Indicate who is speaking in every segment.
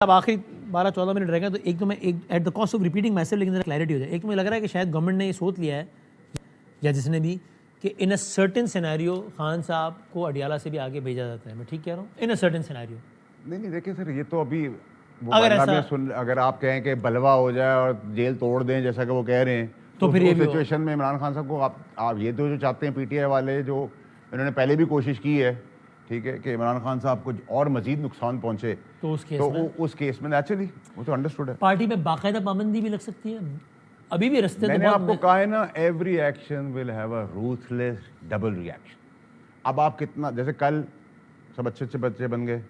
Speaker 1: اب آخری 12-14 منٹ رہ گئے تو ایک تو میں at the cost of repeating myself لیکن ذرا کلیئرٹی ہو جائے. ایک تو مجھے لگ رہا ہے کہ شاید گورنمنٹ نے یہ سوچ لیا ہے یا جس نے بھی کہ ان اے سرٹن سینیریو خان صاحب کو اڈیالہ سے بھی آگے بھیجا جاتا ہے. میں ٹھیک کہہ رہا ہوں؟ ان اے سرٹن سینیریو.
Speaker 2: نہیں دیکھیں سر, یہ تو ابھی
Speaker 1: اگر
Speaker 2: آپ کہیں کہ بلوا ہو جائے اور جیل توڑ دیں جیسا کہ وہ کہہ رہے ہیں
Speaker 1: تو پھر یہ
Speaker 2: سچویشن میں عمران خان صاحب کو آپ یہ تو جو چاہتے ہیں پی ٹی آئی والے, جو انہوں نے پہلے بھی کوشش کی ہے ٹھیک ہے کہ عمران خان صاحب کو اور مزید نقصان پہنچے,
Speaker 1: تو
Speaker 2: اس کیس میں نیچرلی وہ تو انڈرسٹوڈ ہے.
Speaker 1: پارٹی میں باقاعدہ پابندی بھی لگ سکتی ہے. ابھی بھی رستے
Speaker 2: میں نے آپ کو کہا ہے نا, every action will have a ruthless double reaction. اب آپ کتنا, جیسے کل سب اچھے بچے بن گئے,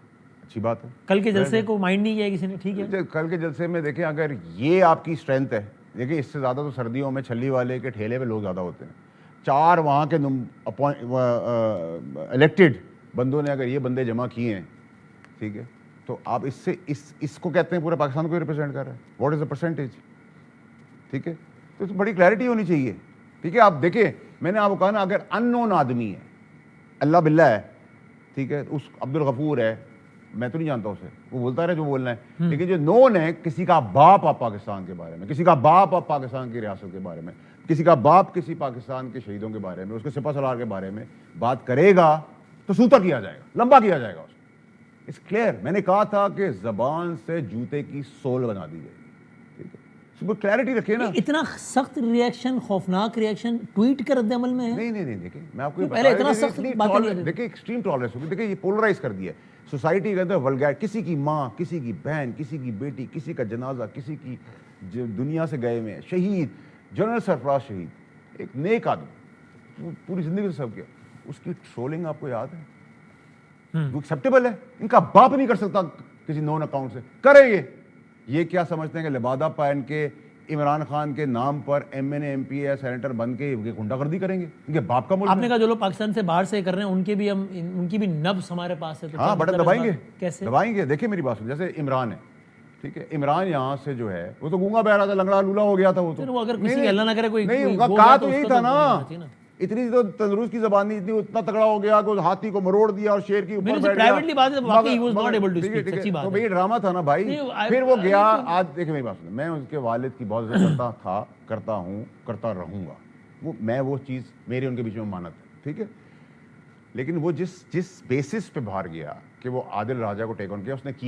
Speaker 2: اچھی بات ہے.
Speaker 1: کل کے جلسے کو مائنڈ نہیں کیا کسی نے, ٹھیک ہے.
Speaker 2: کل کے جلسے میں دیکھیں اگر یہ آپ کی اسٹرینتھ ہے, دیکھیں اس سے زیادہ تو سردیوں میں چھلی والے کے ٹھیلے پہ لوگ زیادہ ہوتے ہیں. 4 وہاں کے الیکٹڈ بندوں نے اگر یہ بندے جمع کیے ہیں ٹھیک ہے, تو آپ اس سے اس کو کہتے ہیں پورے پاکستان کو ریپرزینٹ کر رہے ہیں. واٹ از دا پرسنٹیج, ٹھیک ہے. تو اس بڑی کلیئرٹی ہونی چاہیے ٹھیک ہے. آپ دیکھیں میں نے آپ کو کہا نا, اگر ان نون آدمی ہے, اللہ باللہ ہے ٹھیک ہے, اس عبد الغفور ہے, میں تو نہیں جانتا اسے, وہ بولتا رہے جو بولنا ہے, لیکن جو نون ہے, کسی کا باپ آپ پاکستان کے بارے میں, کسی کا باپ آپ پاکستان کی ریاست کے بارے میں, کسی کا باپ کسی پاکستان کے شہیدوں کے بارے میں, اس کے سپہ سالار کے بارے میں بات کرے گا تو سوتا کیا جائے گا, لمبا کیا جائے گا اس کو. It's clear. میں نے کہا تھا کہ زبان سے جوتے کی سول بنا دی جائے گی ٹھیک ہے. صبح کلیئرٹی رکھیے نا.
Speaker 1: اتنا سخت ریئیکشن, خوفناک ریئیکشن ٹویٹ کے رد عمل میں ہے.
Speaker 2: نہیں دیکھیں میں آپ کو
Speaker 1: پہلے اتنا سخت باتیں نہیں,
Speaker 2: دیکھیں ایکسٹریم ٹالرنس ہوگی. دیکھیں یہ پولرائز کر دیا ہے سوسائٹی کے اندر. ولگیر, کسی کی ماں, کسی کی بہن, کسی کی بیٹی, کسی کا جنازہ, کسی کی دنیا سے گئے میں شہید, جنرل سرفراز شہید, ایک نیک آدمی پوری زندگی سے سب کیا, اس کی ٹرولنگ آپ کو یاد ہے؟ وہ ایکسیپٹیبل ہے. ان کا باپ نہیں کر سکتا کسی نون اکاؤنٹ سے, کرے یہ کیا سمجھتے ہیں کہ لبادہ پہن کے عمران خان کے نام پر ایم این اے, ایم پی اے, سینیٹر بن کے گنڈا گردی کریں گے؟ ان کے باپ کا ملک.
Speaker 1: آپ نے کہا جو لوگ پاکستان سے باہر سے کر رہے ہیں ان کے بھی ان کی بھی نبض ہمارے پاس ہے.
Speaker 2: ہاں بٹن دبائیں گے,
Speaker 1: کیسے
Speaker 2: دبائیں گے. دیکھیں میری بات سن, جیسے عمران ہے ٹھیک ہے, عمران یہاں سے جو ہے وہ تو گونگا بہ رہا تھا, لنگڑا لولا ہو گیا تھا. وہ تو
Speaker 1: اگر کسی اللہ نہ کرے کوئی
Speaker 2: نہیں, کہا تو یہی تھا نا, اتنی تو تندرست کی زبان نہیں, اتنا تگڑا ہو گیا کہ ہاتھی کو مروڑ دیا اور شیر کی اوپر بیٹھ گیا. تو بھئی ڈرامہ تھا نا بھائی. پھر وہ گیا. آج دیکھیں میری بات سنیں, میں اس کے والد کی بہت عزت کرتا تھا, کرتا ہوں, کرتا رہوں گا. میں وہ چیز میرے ان کے بیچ میں مانت ہے ٹھیک ہے. لیکن وہ جس بیسس پہ باہر گیا کہ وہ عادل راجہ کو ٹیک آن کیا, اس نے کیا